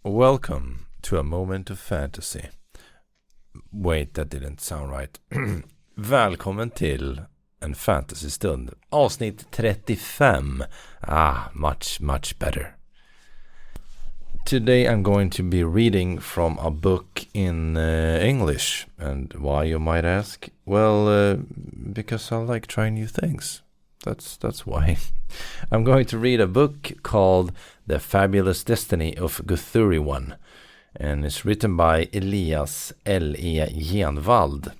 Welcome to a moment of fantasy. Wait, that didn't sound right. Välkommen till en fantasystund. Avsnitt 35. Much better. Today I'm going to be reading from a book in English. And why, you might ask? Well, because I like trying new things. That's why. I'm going to read a book called The Fabulous Destiny of Guthuriwan, and it's written by Elias L.E. Genvald,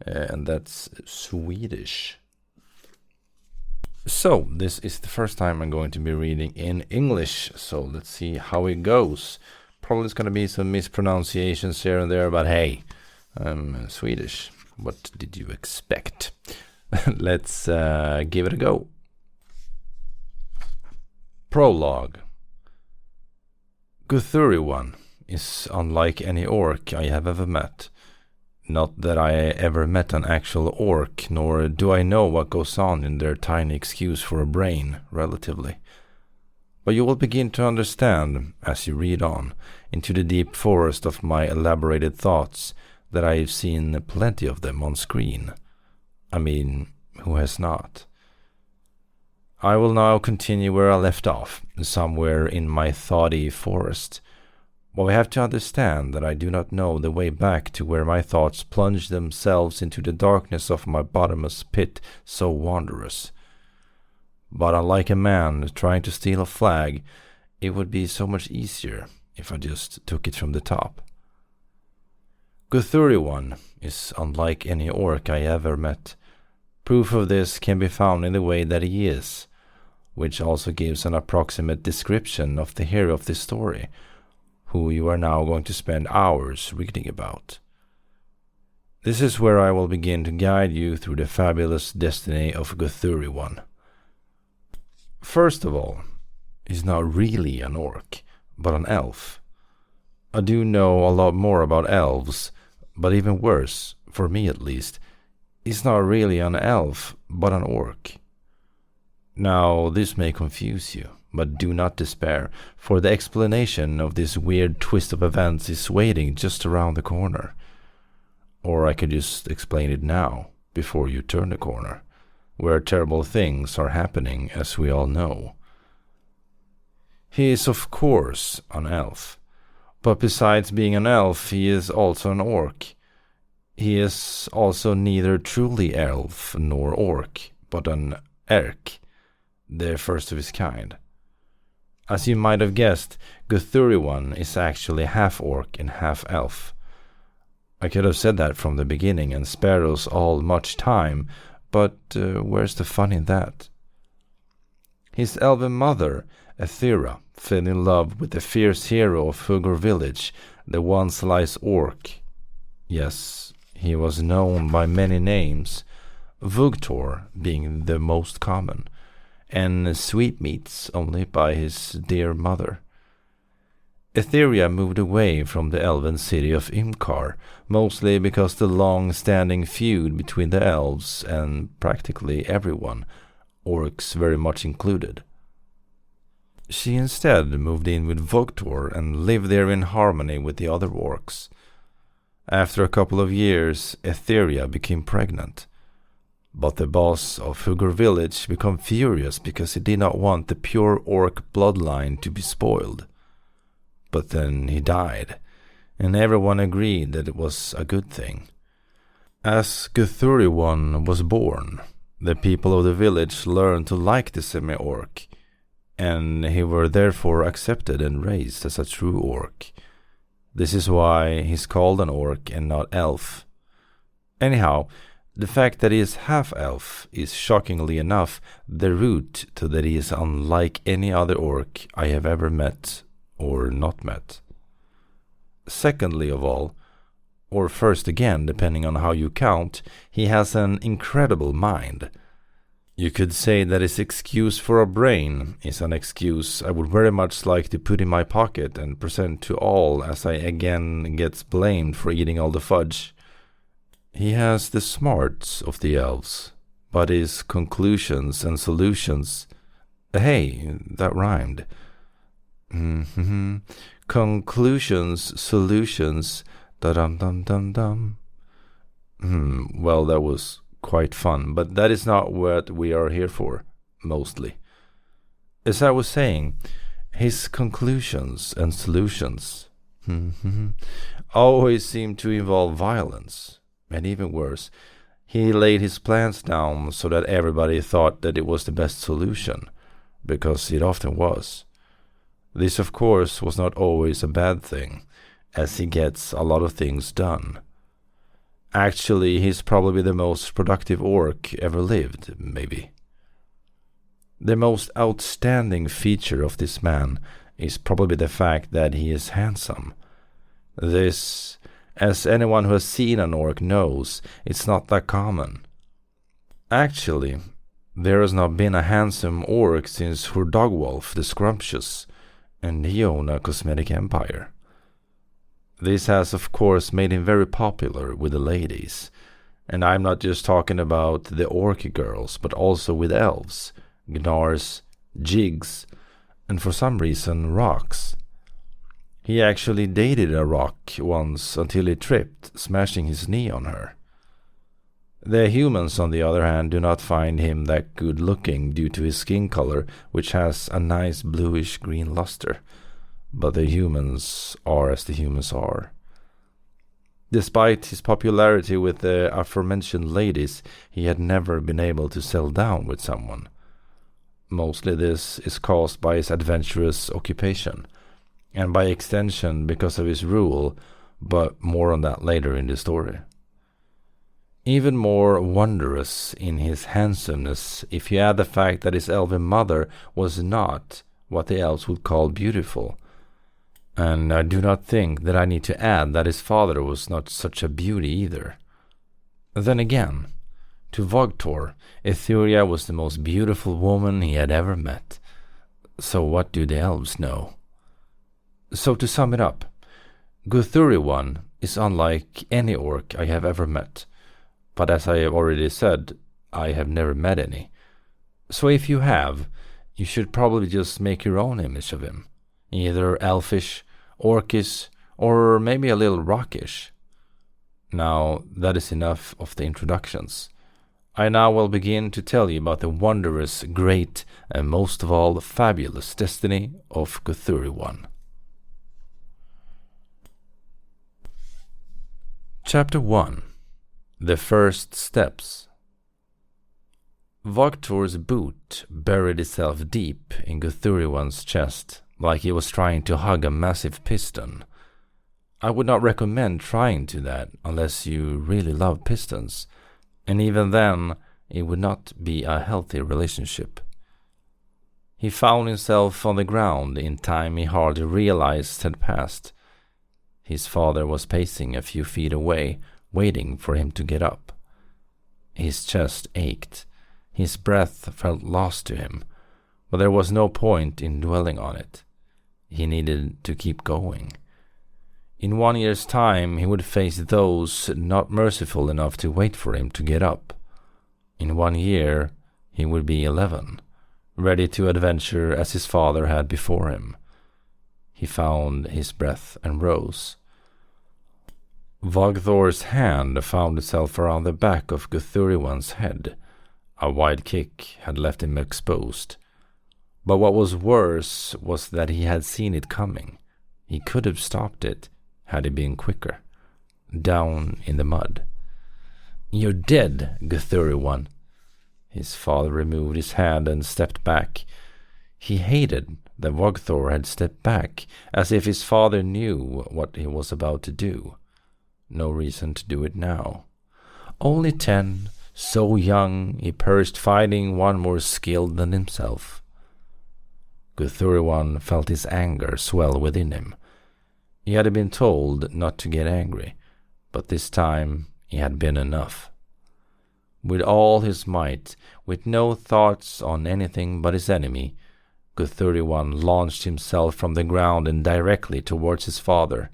and that's Swedish. So, this is the first time I'm going to be reading in English, so let's see how it goes. Probably it's going to be some mispronunciations here and there, but hey, I'm Swedish. What did you expect? Let's give it a go. Prologue. Guthuriwan is unlike any orc I have ever met. Not that I ever met an actual orc, nor do I know what goes on in their tiny excuse for a brain, relatively. But you will begin to understand, as you read on, into the deep forest of my elaborated thoughts, that I have seen plenty of them on screen. I mean, who has not? I will now continue where I left off, somewhere in my thoughty forest. But we have to understand that I do not know the way back to where my thoughts plunged themselves into the darkness of my bottomless pit so wondrous. But unlike a man trying to steal a flag, it would be so much easier if I just took it from the top. Guthuriwan is unlike any orc I ever met. Proof of this can be found in the way that he is, which also gives an approximate description of the hero of this story, who you are now going to spend hours reading about. This is where I will begin to guide you through the fabulous destiny of Guthuriwan. First of all, he's not really an orc, but an elf. I do know a lot more about elves, but even worse, for me at least, he's not really an elf, but an orc. Now, this may confuse you, but do not despair, for the explanation of this weird twist of events is waiting just around the corner. Or I could just explain it now, before you turn the corner, where terrible things are happening, as we all know. He is, of course, an elf, but besides being an elf, he is also an orc. He is also neither truly elf nor orc, but an erk, the first of his kind. As you might have guessed, Guthuriwan is actually half orc and half elf. I could have said that from the beginning and spared us all much time, but where's the fun in that? His elven mother, Ethera, fell in love with the fierce hero of Hugur village, the once-lice orc. Yes, he was known by many names, Vugtor being the most common, and Sweetmeats only by his dear mother. Etheria moved away from the elven city of Imkar, mostly because the long-standing feud between the elves and practically everyone, orcs very much included. She instead moved in with Vugtor and lived there in harmony with the other orcs. After a couple of years, Etheria became pregnant. But the boss of Hugur village became furious because he did not want the pure orc bloodline to be spoiled. But then he died, and everyone agreed that it was a good thing. As Guthuriwan was born, the people of the village learned to like the semi-orc, and he were therefore accepted and raised as a true orc. This is why he's called an orc and not elf. Anyhow, the fact that he is half-elf is shockingly enough the root to that he is unlike any other orc I have ever met or not met. Secondly of all, or first again depending on how you count, he has an incredible mind. You could say that his excuse for a brain is an excuse I would very much like to put in my pocket and present to all as I again gets blamed for eating all the fudge. He has the smarts of the elves, but his conclusions and solutions, hey, that rhymed, Mm-hmm. Conclusions, solutions. Da-dum-dum-dum-dum. Well, that was quite fun, but that is not what we are here for, mostly. As I was saying, his conclusions and solutions always seem to involve violence, and even worse, he laid his plans down so that everybody thought that it was the best solution, because it often was. This, of course, was not always a bad thing, as he gets a lot of things done. Actually, he's probably the most productive orc ever lived, maybe. The most outstanding feature of this man is probably the fact that he is handsome. This, as anyone who has seen an orc knows, it's not that common. Actually, there has not been a handsome orc since Hurdogwolf the Scrumptious, and he owned a cosmetic empire. This has, of course, made him very popular with the ladies, and I'm not just talking about the orc girls, but also with elves, gnars, jigs, and for some reason rocks. He actually dated a rock once until he tripped, smashing his knee on her. The humans, on the other hand, do not find him that good looking due to his skin color, which has a nice bluish-green luster. But the humans are as the humans are. Despite his popularity with the aforementioned ladies, he had never been able to settle down with someone. Mostly this is caused by his adventurous occupation, and by extension because of his rule, but more on that later in the story. Even more wondrous in his handsomeness if you add the fact that his elven mother was not what the elves would call beautiful. And I do not think that I need to add that his father was not such a beauty either. Then again, to Vogtor, Etheria was the most beautiful woman he had ever met. So what do the elves know? So to sum it up, Guthuriwan is unlike any orc I have ever met. But as I have already said, I have never met any. So if you have, you should probably just make your own image of him. Either elfish, orcish, or maybe a little rockish. Now, that is enough of the introductions. I now will begin to tell you about the wondrous, great, and most of all fabulous destiny of Guthuriwan. Chapter 1. The First Steps. Vogtor's boot buried itself deep in Guthuriwan's chest, like he was trying to hug a massive piston. I would not recommend trying to that unless you really love pistons, and even then, it would not be a healthy relationship. He found himself on the ground in time he hardly realized had passed. His father was pacing a few feet away, waiting for him to get up. His chest ached. His breath felt lost to him, but there was no point in dwelling on it. He needed to keep going. In 1 year's time, he would face those not merciful enough to wait for him to get up. In 1 year, he would be 11, ready to adventure as his father had before him. He found his breath and rose. Vogthor's hand found itself around the back of Guthuriwan's head. A wide kick had left him exposed. But what was worse was that he had seen it coming. He could have stopped it had he been quicker. Down in the mud. "You're dead, Guthuriwan." His father removed his hand and stepped back. He hated that Vogthor had stepped back, as if his father knew what he was about to do. No reason to do it now. Only 10, so young, he perished fighting one more skilled than himself. Guthuriwan felt his anger swell within him. He had been told not to get angry, but this time he had been enough. With all his might, with no thoughts on anything but his enemy, Guthuriwan launched himself from the ground and directly towards his father.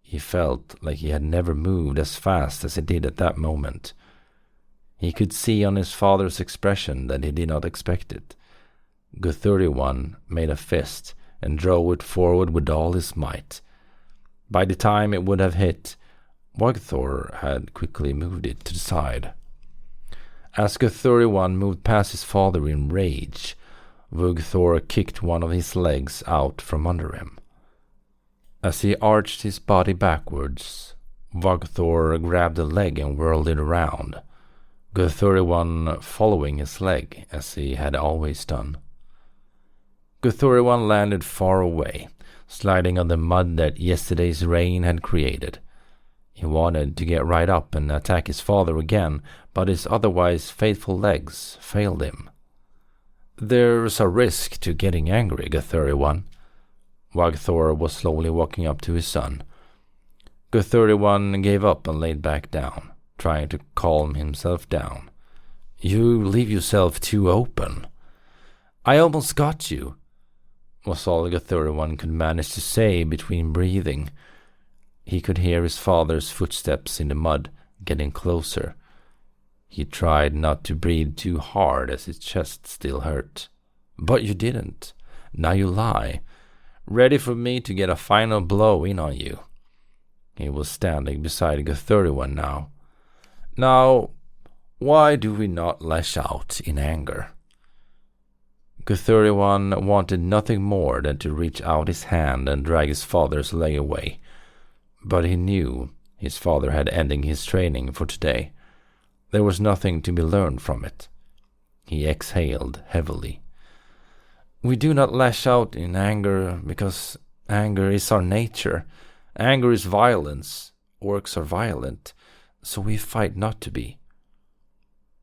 He felt like he had never moved as fast as he did at that moment. He could see on his father's expression that he did not expect it. Guthuriwan made a fist and drove it forward with all his might. By the time it would have hit, Guthur had quickly moved it to the side. As Guthuriwan moved past his father in rage, Guthur kicked one of his legs out from under him. As he arched his body backwards, Guthur grabbed the leg and whirled it around, Guthuriwan following his leg as he had always done. Guthuriwan landed far away, sliding on the mud that yesterday's rain had created. He wanted to get right up and attack his father again, but his otherwise faithful legs failed him. "There's a risk to getting angry, Guthuriwan." Guthur was slowly walking up to his son. Guthuriwan gave up and laid back down, trying to calm himself down. "You leave yourself too open." "I almost got you," was all Guthuriwan could manage to say between breathing. He could hear his father's footsteps in the mud getting closer. He tried not to breathe too hard as his chest still hurt. "But you didn't. Now you lie, ready for me to get a final blow in on you." He was standing beside Guthuriwan now. "Now, why do we not lash out in anger?" Guthuriwan wanted nothing more than to reach out his hand and drag his father's leg away. But he knew his father had ended his training for today. There was nothing to be learned from it. He exhaled heavily. "We do not lash out in anger because anger is our nature. Anger is violence. Orcs are violent, so we fight not to be."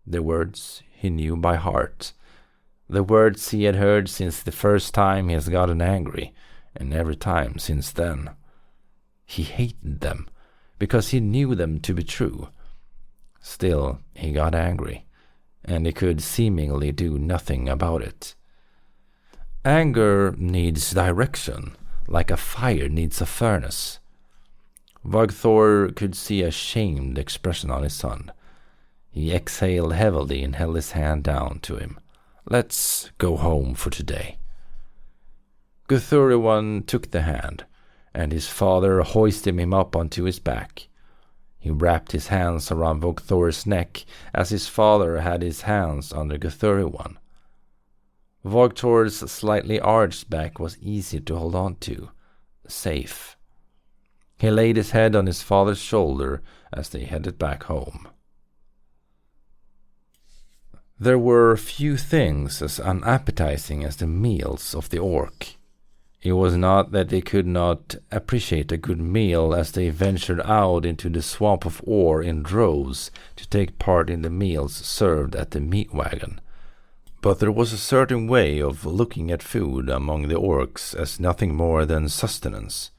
The words he knew by heart. The words he had heard since the first time he has gotten angry, and every time since then. He hated them, because he knew them to be true. Still, he got angry, and he could seemingly do nothing about it. Anger needs direction, like a fire needs a furnace. Guthur could see a shamed expression on his son. He exhaled heavily and held his hand down to him. "Let's go home for today." Guthuriwan took the hand, and his father hoisted him up onto his back. He wrapped his hands around Guthur's neck as his father had his hands under Guthuriwan. Guthur's slightly arched back was easy to hold on to, safe. He laid his head on his father's shoulder as they headed back home. There were few things as unappetizing as the meals of the orc. It was not that they could not appreciate a good meal as they ventured out into the swamp of ore in droves to take part in the meals served at the meat wagon. But there was a certain way of looking at food among the orcs as nothing more than sustenance.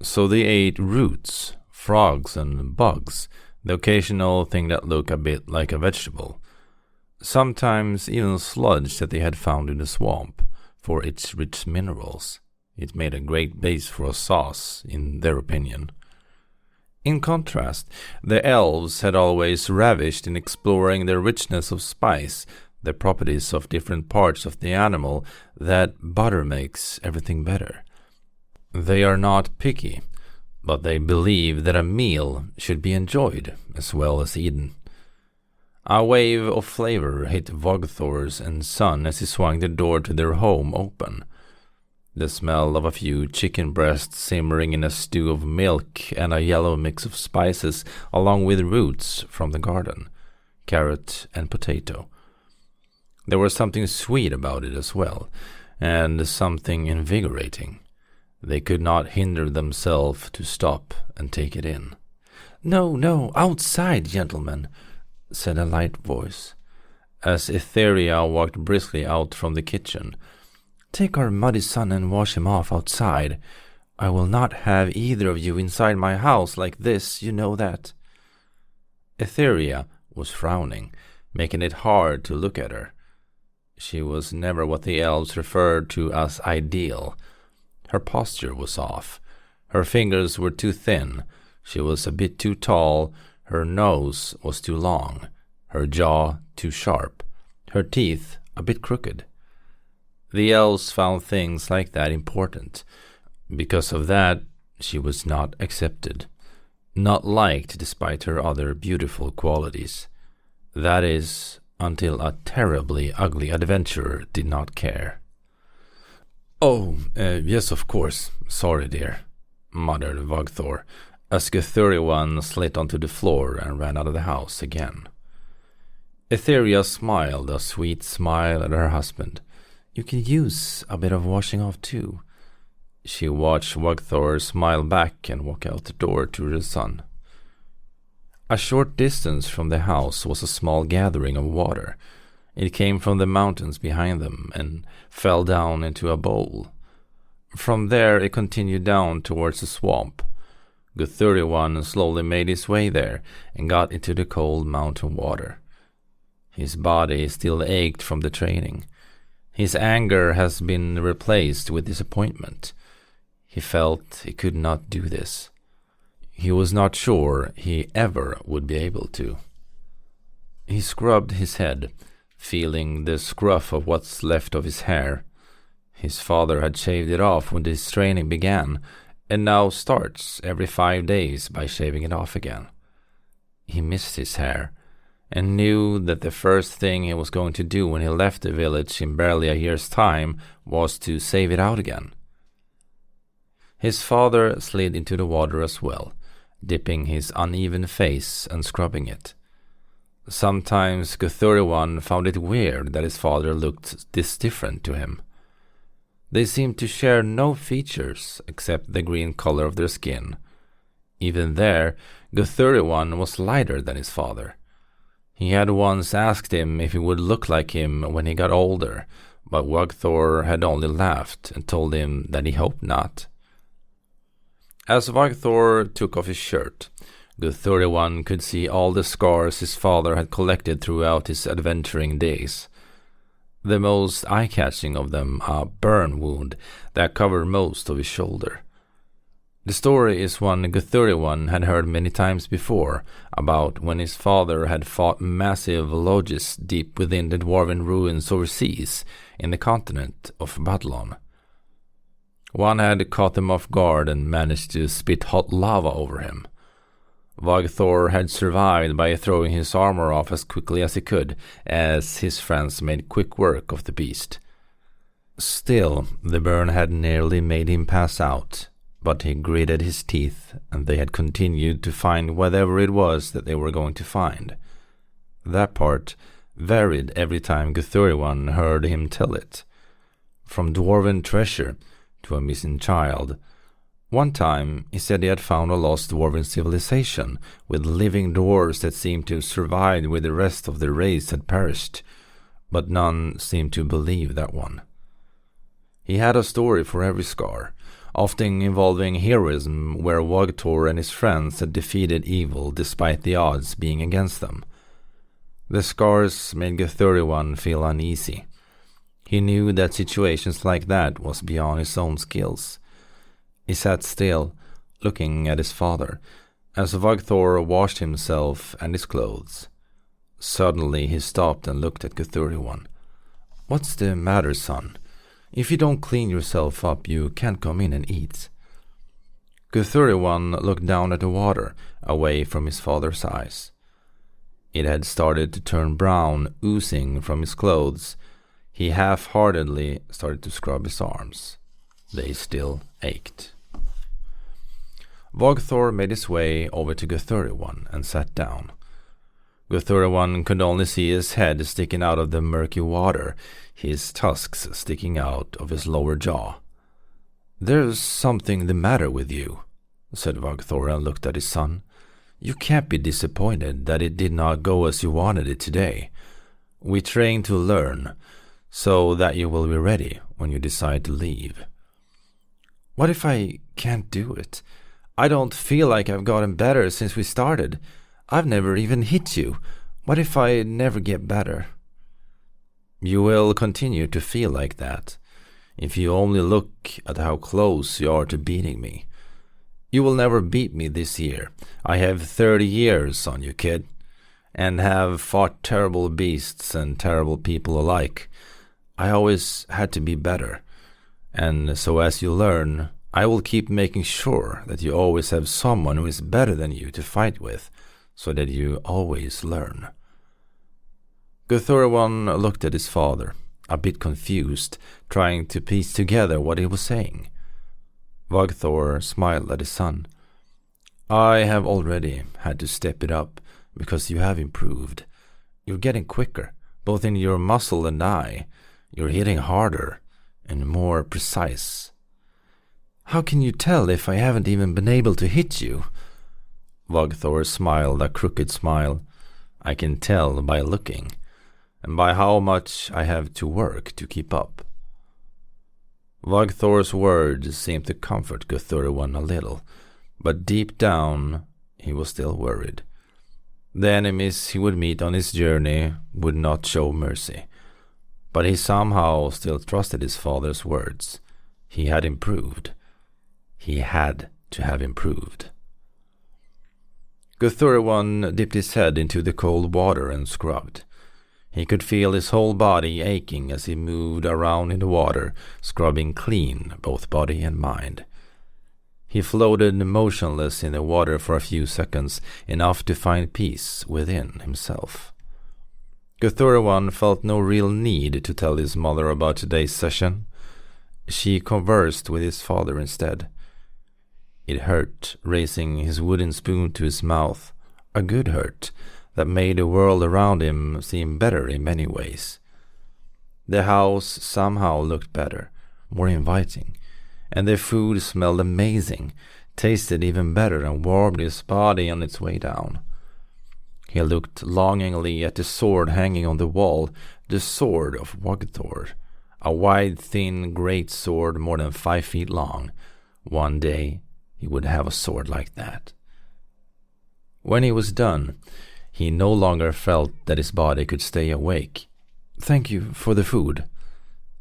So they ate roots, frogs, and bugs, the occasional thing that looked a bit like a vegetable. Sometimes even sludge that they had found in the swamp, for its rich minerals. It made a great base for a sauce, in their opinion. In contrast, the elves had always ravished in exploring the richness of spice, the properties of different parts of the animal, that butter makes everything better. They are not picky, but they believe that a meal should be enjoyed as well as eaten. A wave of flavor hit Guthur's and son as he swung the door to their home open. The smell of a few chicken breasts simmering in a stew of milk and a yellow mix of spices along with roots from the garden, carrot and potato. There was something sweet about it as well, and something invigorating. They could not hinder themselves to stop and take it in. No, outside, gentlemen," said a light voice, as Etheria walked briskly out from the kitchen. "Take our muddy son and wash him off outside. I will not have either of you inside my house like this, you know that." Etheria was frowning, making it hard to look at her. She was never what the elves referred to as ideal. Her posture was off. Her fingers were too thin. She was a bit too tall. Her nose was too long, her jaw too sharp, her teeth a bit crooked. The elves found things like that important. Because of that, she was not accepted, not liked despite her other beautiful qualities. That is, until a terribly ugly adventurer did not care. "Oh, yes, of course. Sorry, dear," muttered Vogthor, as Guthuriwan slid onto the floor and ran out of the house again. Etheria smiled a sweet smile at her husband. "You can use a bit of washing off too." She watched Vogthor smile back and walk out the door to her son. A short distance from the house was a small gathering of water. It came from the mountains behind them and fell down into a bowl. From there it continued down towards the swamp. Guthuriwan slowly made his way there and got into the cold mountain water. His body still ached from the training. His anger has been replaced with disappointment. He felt he could not do this. He was not sure he ever would be able to. He scrubbed his head, feeling the scruff of what's left of his hair. His father had shaved it off when this training began, and now starts every 5 days by shaving it off again. He missed his hair, and knew that the first thing he was going to do when he left the village in barely a year's time was to save it out again. His father slid into the water as well, dipping his uneven face and scrubbing it. Sometimes Guthuriwan found it weird that his father looked this different to him. They seemed to share no features except the green color of their skin. Even there, Guthuriwan was lighter than his father. He had once asked him if he would look like him when he got older, but Vogthor had only laughed and told him that he hoped not. As Vogthor took off his shirt, Guthuriwan could see all the scars his father had collected throughout his adventuring days. The most eye-catching of them a burn wound that covered most of his shoulder. The story is one Guthuriwan had heard many times before, about when his father had fought massive lodges deep within the dwarven ruins overseas in the continent of Badlon. One had caught him off guard and managed to spit hot lava over him. Vogthor had survived by throwing his armor off as quickly as he could, as his friends made quick work of the beast. Still, the burn had nearly made him pass out, but he gritted his teeth, and they had continued to find whatever it was that they were going to find. That part varied every time Guthuriwan heard him tell it. From dwarven treasure to a missing child. One time, he said he had found a lost dwarven civilization with living dwarves that seemed to have survived where the rest of the race had perished, but none seemed to believe that one. He had a story for every scar, often involving heroism where Vogthor and his friends had defeated evil despite the odds being against them. The scars made Guthuriwan feel uneasy. He knew that situations like that was beyond his own skills. He sat still, looking at his father, as Vogthor washed himself and his clothes. Suddenly he stopped and looked at Guthuriwan. "What's the matter, son? If you don't clean yourself up, you can't come in and eat." Guthuriwan looked down at the water, away from his father's eyes. It had started to turn brown, oozing from his clothes. He half-heartedly started to scrub his arms. They still ached. Vogthor made his way over to Guthuriwan and sat down. Guthuriwan could only see his head sticking out of the murky water, his tusks sticking out of his lower jaw. "There's something the matter with you," said Vogthor and looked at his son. "You can't be disappointed that it did not go as you wanted it today. We train to learn, so that you will be ready when you decide to leave." "What if I can't do it? I don't feel like I've gotten better since we started. I've never even hit you. What if I never get better?" "You will continue to feel like that, if you only look at how close you are to beating me. You will never beat me this year. I have 30 years on you, kid, and have fought terrible beasts and terrible people alike. I always had to be better. And so as you learn, I will keep making sure that you always have someone who is better than you to fight with, so that you always learn." Guthuriwan looked at his father, a bit confused, trying to piece together what he was saying. Vagthor smiled at his son. "I have already had to step it up, because you have improved. You're getting quicker, both in your muscle and eye. You're hitting harder and more precise." "How can you tell if I haven't even been able to hit you?" Vagthor smiled a crooked smile. "I can tell by looking, and by how much I have to work to keep up." Vagthor's words seemed to comfort Guthuriwan a little, but deep down he was still worried. The enemies he would meet on his journey would not show mercy, but he somehow still trusted his father's words. He had improved. He had to have improved. Guthuriwan dipped his head into the cold water and scrubbed. He could feel his whole body aching as he moved around in the water, scrubbing clean both body and mind. He floated motionless in the water for a few seconds, enough to find peace within himself. Guthuriwan felt no real need to tell his mother about today's session. She conversed with his father instead. It hurt, raising his wooden spoon to his mouth, a good hurt that made the world around him seem better in many ways. The house somehow looked better, more inviting, and the food smelled amazing, tasted even better, and warmed his body on its way down. He looked longingly at the sword hanging on the wall, the sword of Vagthor, a wide, thin, great sword more than 5 feet long. One day he would have a sword like that. When he was done, he no longer felt that his body could stay awake. "Thank you for the food,"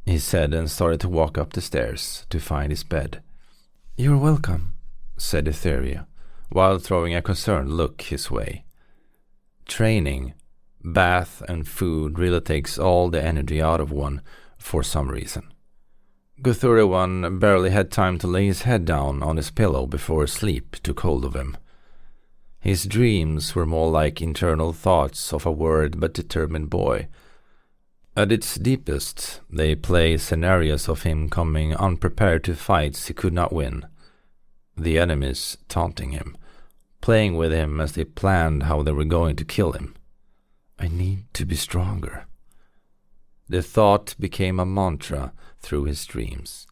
he said, and started to walk up the stairs to find his bed. "You're welcome," said Etheria, while throwing a concerned look his way. Training, bath, and food really takes all the energy out of one for some reason. Guthuriwan barely had time to lay his head down on his pillow before sleep took hold of him. His dreams were more like internal thoughts of a worried but determined boy. At its deepest, they play scenarios of him coming unprepared to fights he could not win. The enemies taunting him, playing with him as they planned how they were going to kill him. "I need to be stronger." The thought became a mantra through his dreams.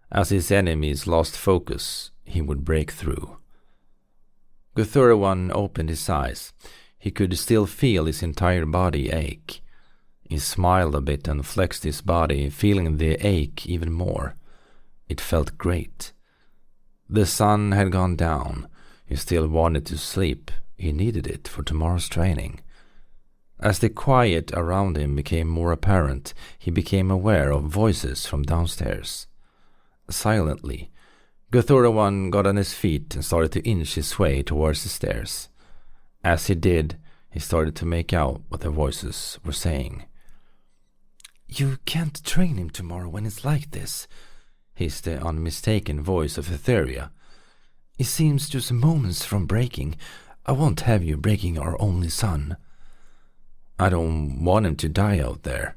As his enemies lost focus, he would break through. Guthuriwan opened his eyes. He could still feel his entire body ache. He smiled a bit and flexed his body, feeling the ache even more. It felt great. The sun had gone down. He still wanted to sleep. He needed it for tomorrow's training. As the quiet around him became more apparent, he became aware of voices from downstairs. Silently, Guthuriwan got on his feet and started to inch his way towards the stairs. As he did, he started to make out what the voices were saying. "You can't train him tomorrow when it's like this," hissed the unmistaken voice of Etheria. "It seems just moments from breaking. I won't have you breaking our only son." "I don't want him to die out there.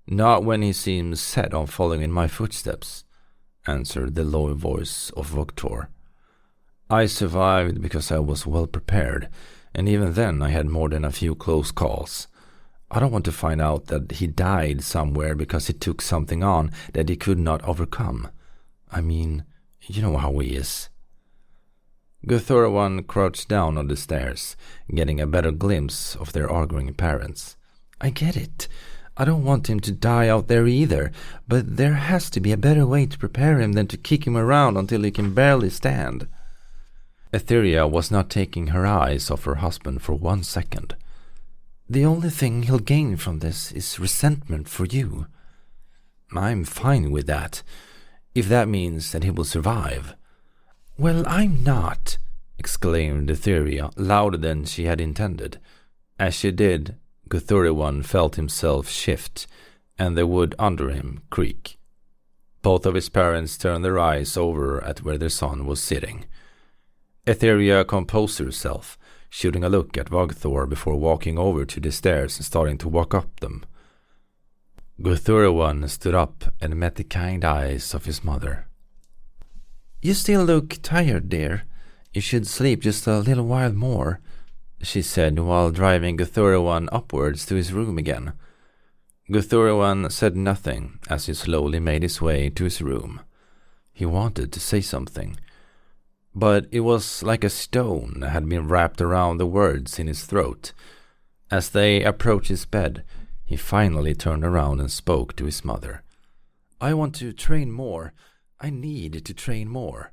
Not when he seems set on following in my footsteps," answered the low voice of Vagthor. "I survived because I was well prepared, and even then I had more than a few close calls. I don't want to find out that he died somewhere because he took something on that he could not overcome. I mean, you know how he is." Guthuriwan crouched down on the stairs, getting a better glimpse of their arguing parents. "I get it. I don't want him to die out there either, but there has to be a better way to prepare him than to kick him around until he can barely stand." Etheria was not taking her eyes off her husband for 1 second. "The only thing he'll gain from this is resentment for you." "I'm fine with that, if that means that he will survive." "Well, I'm not," exclaimed Etheria, louder than she had intended. As she did, Guthuriwan felt himself shift, and the wood under him creak. Both of his parents turned their eyes over at where their son was sitting. Etheria composed herself, shooting a look at Vagthor before walking over to the stairs and starting to walk up them. Guthuriwan stood up and met the kind eyes of his mother. "You still look tired, dear. You should sleep just a little while more," she said while driving Guthuriwan upwards to his room again. Guthuriwan said nothing as he slowly made his way to his room. He wanted to say something, but it was like a stone had been wrapped around the words in his throat. As they approached his bed, he finally turned around and spoke to his mother. "I want to train more. I need to train more."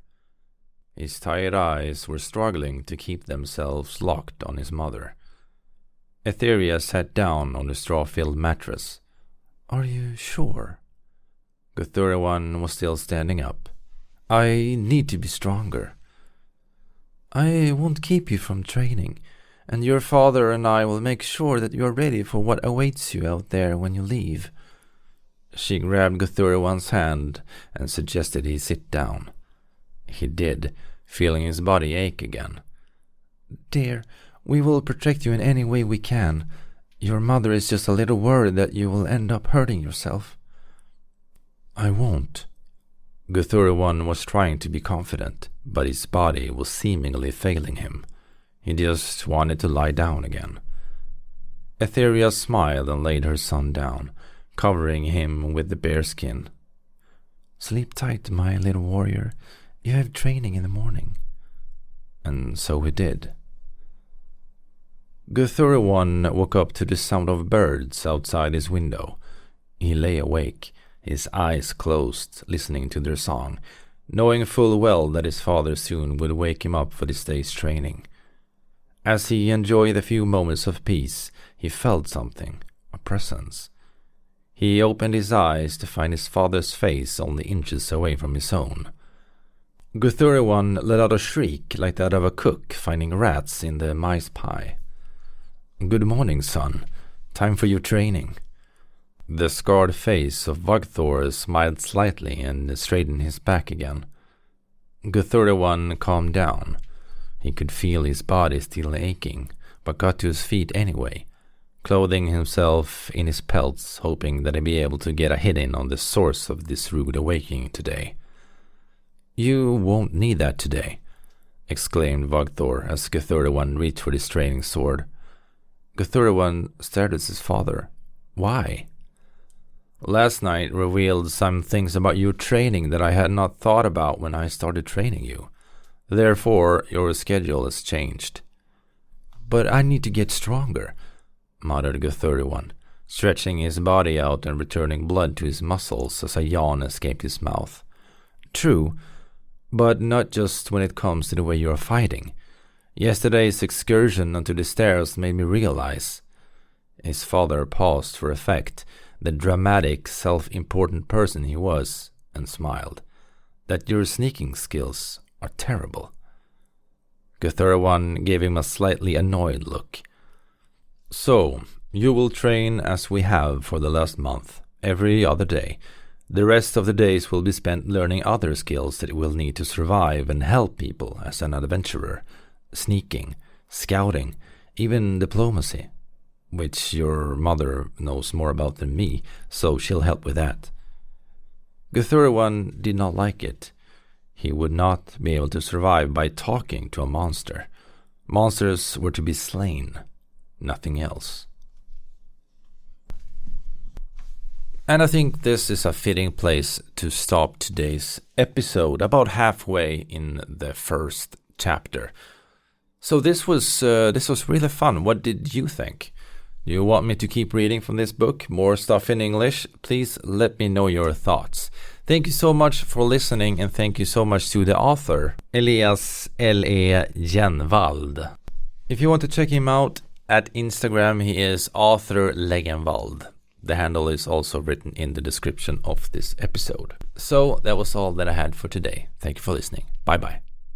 His tired eyes were struggling to keep themselves locked on his mother. Etheria sat down on the straw-filled mattress. "Are you sure?" Guthuriwan was still standing up. "I need to be stronger." "I won't keep you from training, and your father and I will make sure that you are ready for what awaits you out there when you leave." She grabbed Guthuriwan's hand and suggested he sit down. He did, feeling his body ache again. "Dear, we will protect you in any way we can. Your mother is just a little worried that you will end up hurting yourself." "I won't." Guthuriwan was trying to be confident, but his body was seemingly failing him. He just wanted to lie down again. Etheria smiled and laid her son down, covering him with the bearskin. "Sleep tight, my little warrior. You have training in the morning." And so he did. Guthuriwan woke up to the sound of birds outside his window. He lay awake, his eyes closed, listening to their song, knowing full well that his father soon would wake him up for this day's training. As he enjoyed the few moments of peace, he felt something, a presence. He opened his eyes to find his father's face only inches away from his own. Guthuriwan let out a shriek like that of a cook finding rats in the mice pie. "Good morning, son. Time for your training." The scarred face of Vagthor smiled slightly and straightened his back again. Guthuriwan calmed down. He could feel his body still aching, but got to his feet anyway, clothing himself in his pelts, hoping that he'd be able to get a hit in on the source of this rude awakening today. "You won't need that today," exclaimed Vagthor as Guthuriwan reached for his training sword. Guthuriwan stared at his father. "Why?" "Last night revealed some things about your training that I had not thought about when I started training you. Therefore, your schedule has changed." "But I need to get stronger," muttered Guthuriwan, stretching his body out and returning blood to his muscles as a yawn escaped his mouth. "True, but not just when it comes to the way you are fighting. Yesterday's excursion onto the stairs made me realize," his father paused for effect, the dramatic, self-important person he was, and smiled, "that your sneaking skills are terrible." Guthuriwan gave him a slightly annoyed look. "So, you will train as we have for the last month, every other day. The rest of the days will be spent learning other skills that you will need to survive and help people as an adventurer. Sneaking, scouting, even diplomacy, which your mother knows more about than me, so she'll help with that." Guthuriwan did not like it. He would not be able to survive by talking to a monster. Monsters were to be slain, nothing else. And I think this is a fitting place to stop today's episode, about halfway in the first chapter. So this was really fun. What did you think? Do you want me to keep reading from this book? More stuff in English? Please let me know your thoughts. Thank you so much for listening, and thank you so much to the author, Elias L.E. Genvald. If you want to check him out at Instagram, he is author Legenvald. The handle is also written in the description of this episode. So that was all that I had for today. Thank you for listening. Bye bye.